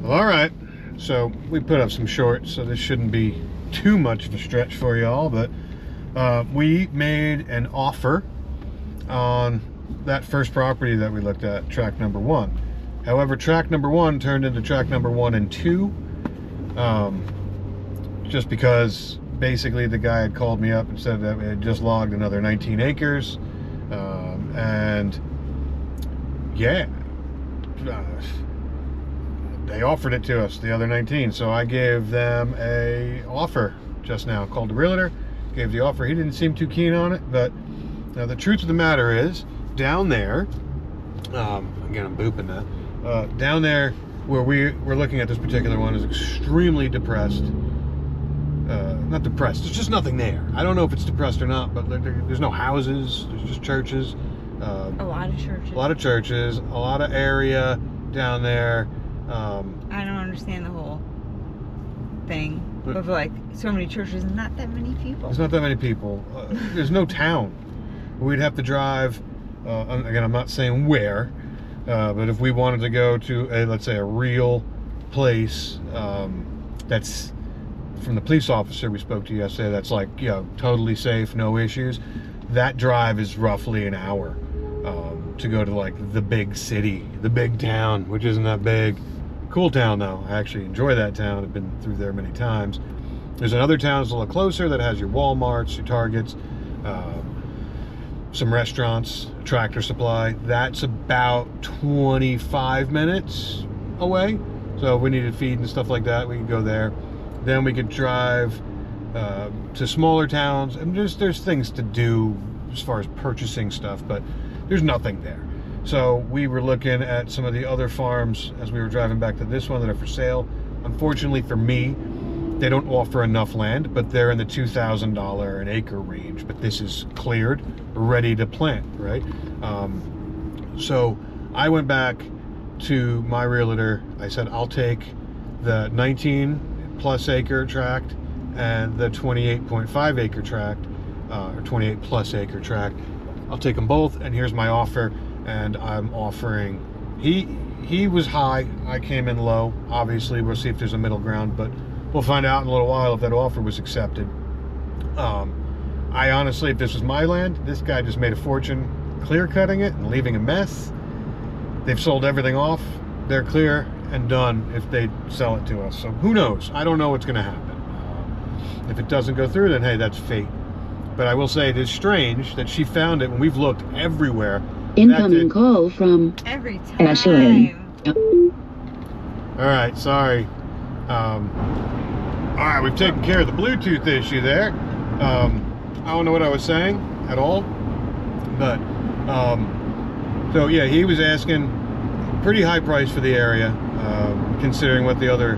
Well, all right. So we put up some shorts, so this shouldn't be too much of a stretch for y'all, but we made an offer on that first property that we looked at, track number 1. However, track number 1 turned into track number 1 and 2, just because basically the guy had called me up and said that we had just logged another 19 acres, and yeah, they offered it to us, the other 19. So I gave them a offer just now. Called the realtor, gave the offer. He didn't seem too keen on it, but the truth of the matter is, down there, again, I'm booping that, down there where we're looking at this particular one is extremely depressed. Not depressed, there's just nothing there. I don't know if it's depressed or not, but there's no houses, there's just churches. A lot of churches. A lot of churches, a lot of area down there. I don't understand the whole thing of like so many churches and not that many people. There's not that many people. There's no town. We'd have to drive, again, I'm not saying where, but if we wanted to go to let's say a real place, that's, from the police officer we spoke to yesterday, that's like, you know, totally safe, no issues, that drive is roughly an hour to go to like the big city, the big town, which isn't that big. Cool town though. I actually enjoy that town. I've been through there many times. There's another town that's a little closer that has your Walmarts, your Targets, some restaurants, Tractor Supply. That's about 25 minutes away. So if we needed feed and stuff like that, we could go there. Then we could drive to smaller towns, and there's things to do as far as purchasing stuff, but there's nothing there. So we were looking at some of the other farms as we were driving back to this one that are for sale. Unfortunately for me, they don't offer enough land, but they're in the $2,000 an acre range. But this is cleared, ready to plant, right? So I went back to my realtor. I said, I'll take the 19 plus acre tract and the 28.5 acre tract, or 28 plus acre tract. I'll take them both, and here's my offer. And I'm offering, he was high, I came in low. Obviously we'll see if there's a middle ground, but we'll find out in a little while if that offer was accepted. I honestly, if this was my land, this guy just made a fortune clear cutting it and leaving a mess. They've sold everything off, they're clear and done if they sell it to us. So who knows? I don't know what's gonna happen. If it doesn't go through, then hey, that's fate. But I will say it is strange that she found it when we've looked everywhere. Incoming call from every time. Ashley. All right, sorry. All right, we've taken care of the Bluetooth issue there. I don't know what I was saying at all, but so yeah, he was asking pretty high price for the area, considering what the other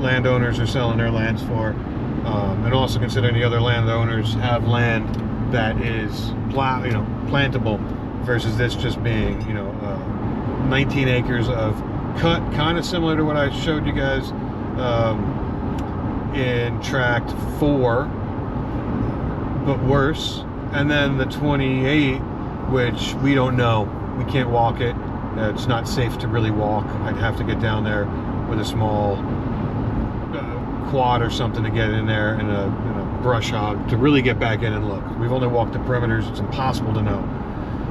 landowners are selling their lands for, and also considering the other landowners have land that is plantable, versus this just being, 19 acres of cut, kind of similar to what I showed you guys in tract 4, but worse. And then the 28, which we don't know. We can't walk it. It's not safe to really walk. I'd have to get down there with a small quad or something to get in there, and a brush hog to really get back in and look. We've only walked the perimeters. It's impossible to know.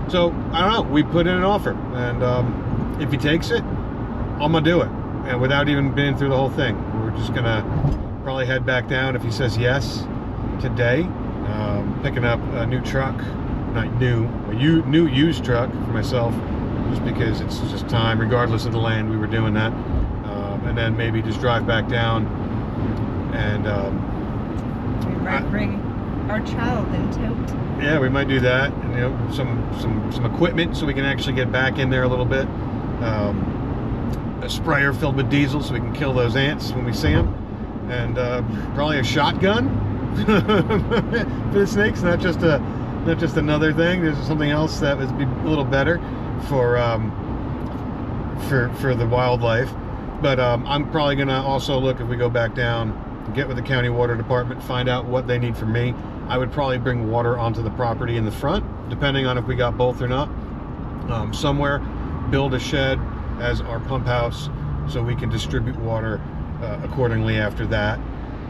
So, I don't know, we put in an offer, and if he takes it, I'm gonna do it, and without even being through the whole thing. We're just gonna probably head back down if he says yes today, picking up a new truck, not new, a new used truck for myself, just because it's just time, regardless of the land. We were doing that, and then maybe just drive back down, and bring our child in tote. Yeah, we might do that, and some equipment so we can actually get back in there a little bit. A sprayer filled with diesel so we can kill those ants when we see them, and probably a shotgun for the snakes. Not just another thing. There's something else that would be a little better for the wildlife. But I'm probably gonna also look, if we go back down, get with the county water department, find out what they need from me. I would probably bring water onto the property in the front, depending on if we got both or not. Somewhere, build a shed as our pump house, so we can distribute water accordingly after that.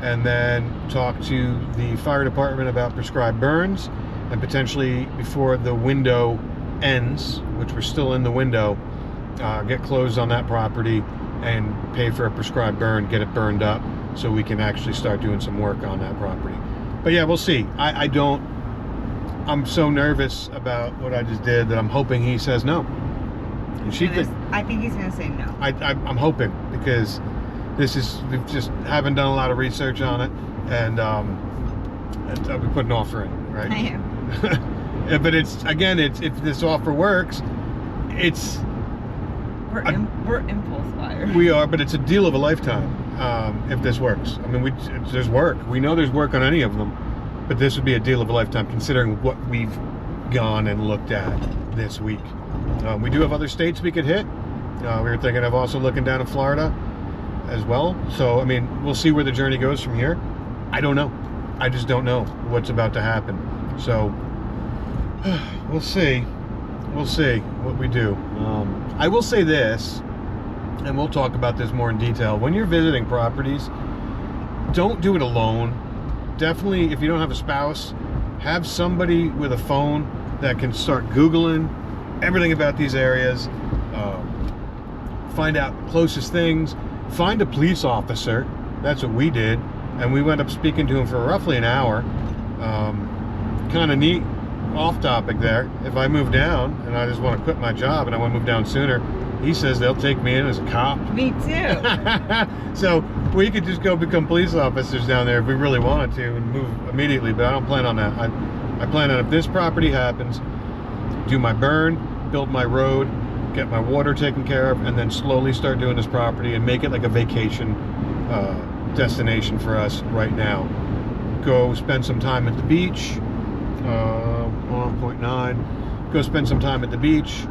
And then talk to the fire department about prescribed burns, and potentially before the window ends, which we're still in the window, get closed on that property and pay for a prescribed burn, get it burned up, so we can actually start doing some work on that property. But yeah, we'll see. I'm so nervous about what I just did that I'm hoping he says no. And I think he's gonna say no. I'm hoping, because we just haven't done a lot of research on it, and we put an offer in, right? I am. But if this offer works, we're impulse buyers. We are, but it's a deal of a lifetime if this works. I mean, there's work. We know there's work on any of them, but this would be a deal of a lifetime considering what we've gone and looked at this week. We do have other states we could hit. We were thinking of also looking down in Florida as well. So, I mean, we'll see where the journey goes from here. I don't know. I just don't know what's about to happen. So, we'll see. We'll see what we do. I will say this, and we'll talk about this more in detail. When you're visiting properties, don't do it alone. Definitely, if you don't have a spouse, have somebody with a phone that can start Googling everything about these areas, find out closest things, find a police officer. That's what we did, and we went up speaking to him for roughly an hour. Kind of neat. Off topic there. If I move down and I just want to quit my job and I want to move down sooner, he says they'll take me in as a cop. Me too. So we could just go become police officers down there if we really wanted to and move immediately, but I don't plan on that. I plan on, if this property happens, do my burn, build my road, get my water taken care of, and then slowly start doing this property and make it like a vacation destination for us right now. Go spend some time at the beach. 1.9. Go spend some time at the beach.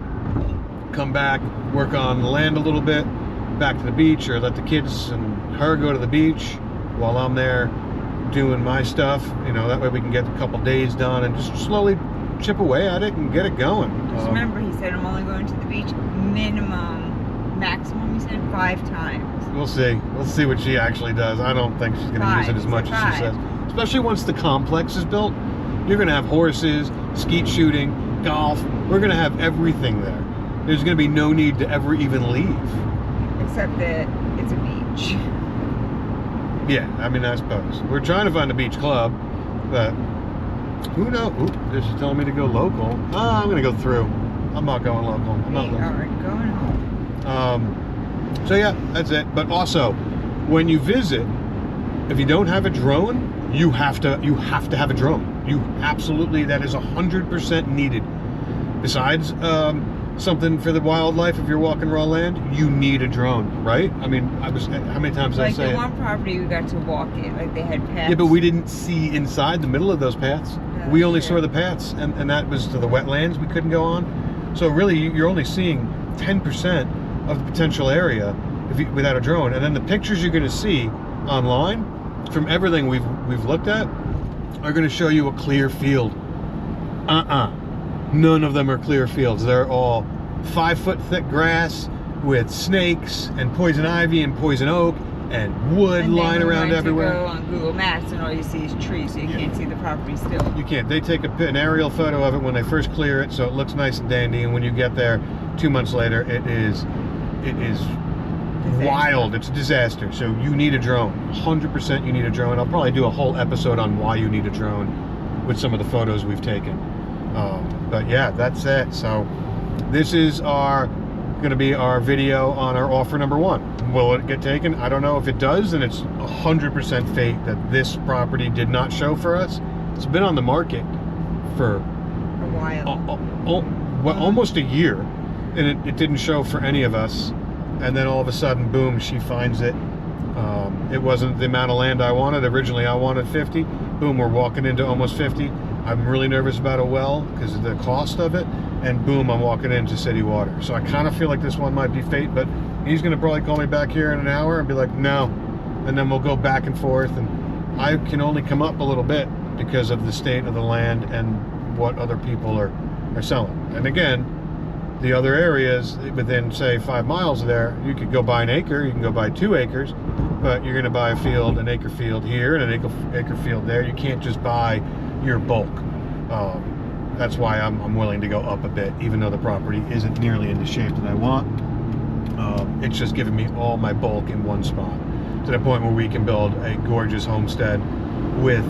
Come back, work on the land a little bit. Back to the beach, or let the kids and her go to the beach while I'm there doing my stuff. You know, that way we can get a couple days done and just slowly chip away at it and get it going. Just remember, he said I'm only going to the beach maximum, he said 5 times. We'll see. We'll see what she actually does. I don't think she's going to use it as much as she says. Especially once the complex is built. You're going to have horses, skeet shooting, golf. We're going to have everything there. There's going to be no need to ever even leave. Except that it's a beach. Yeah, I mean, I suppose. We're trying to find a beach club, but who knows? Oop, this is telling me to go local. I'm going to go through. I'm not going local. I'm not local. Are going home. So yeah, that's it. But also, when you visit, if you don't have a drone, you have to have a drone. You absolutely, that is 100% needed. Besides something for the wildlife, if you're walking raw land, you need a drone, right? I mean, how many times did I say it? Like the one property we got to walk in, like they had paths. Yeah, but we didn't see inside the middle of those paths. Yeah, we only saw the paths, and that was to the wetlands we couldn't go on. So really, you're only seeing 10% of the potential area without a drone. And then the pictures you're going to see online from everything we've looked at are going to show you a clear field. None of them are clear fields. They're all 5-foot thick grass with snakes and poison ivy and poison oak and wood lying around everywhere. You go on Google Maps and all you see is trees, so you can't see the property still. You can't. They take an aerial photo of it when they first clear it, so it looks nice and dandy. And when you get there 2 months later, it is wild. It's a disaster. So you need a drone. 100% you need a drone. I'll probably do a whole episode on why you need a drone with some of the photos we've taken. But yeah, that's it. So this is going to be our video on our offer number 1. Will it get taken? I don't know. If it does, then it's 100% fate that this property did not show for us. It's been on the market for a while. Almost a year, and it didn't show for any of us. And then all of a sudden, boom, she finds it. It wasn't the amount of land I wanted. Originally, I wanted 50. Boom, we're walking into almost 50. I'm really nervous about a well because of the cost of it. And boom, I'm walking into city water. So I kind of feel like this one might be fate, but he's going to probably call me back here in an hour and be like, no. And then we'll go back and forth. And I can only come up a little bit because of the state of the land and what other people are selling. And again, The other areas within, say, 5 miles of there, you could go buy an acre, you can go buy 2 acres, but you're going to buy a field, an acre field here and an acre field there. You can't just buy your bulk. That's why I'm willing to go up a bit, even though the property isn't nearly in the shape that I want. It's just giving me all my bulk in one spot, to the point where we can build a gorgeous homestead with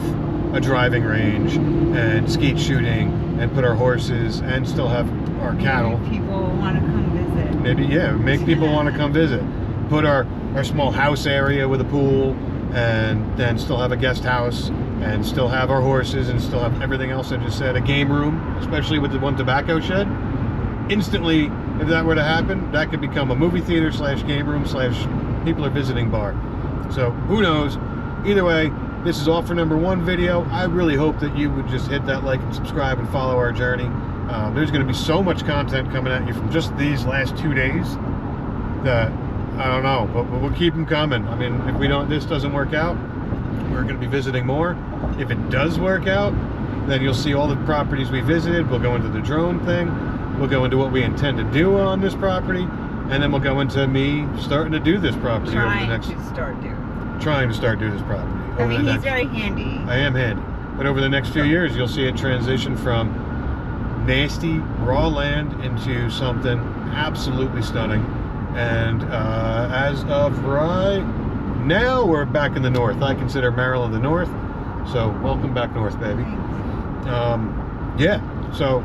a driving range and skeet shooting and put our horses and still have our cattle. Maybe people want to come visit. Maybe, yeah, make people want to come visit. Put our small house area with a pool, and then still have a guest house, and still have our horses, and still have everything else I just said. A game room, especially with the one tobacco shed. Instantly, if that were to happen, that could become a movie theater / game room / people are visiting bar. So who knows? Either way, this is offer number 1 video. I really hope that you would just hit that like and subscribe and follow our journey. There's going to be so much content coming at you from just these last 2 days that I don't know, but we'll keep them coming. I mean, if this doesn't work out, we're going to be visiting more. If it does work out, then you'll see all the properties we visited. We'll go into the drone thing. We'll go into what we intend to do on this property, and then we'll go into me starting to do this property Trying to start doing this property. I mean, he's very handy. I am handy. But over the next few years, you'll see it transition from nasty, raw land into something absolutely stunning. And as of right now, we're back in the north. I consider Maryland the north. So welcome back north, baby. Yeah, so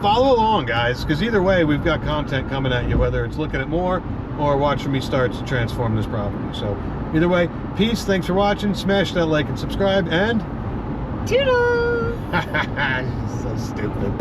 follow along, guys, because either way, we've got content coming at you, whether it's looking at more or watching me start to transform this property. So either way, peace, thanks for watching, smash that like and subscribe, and Toodles! so stupid.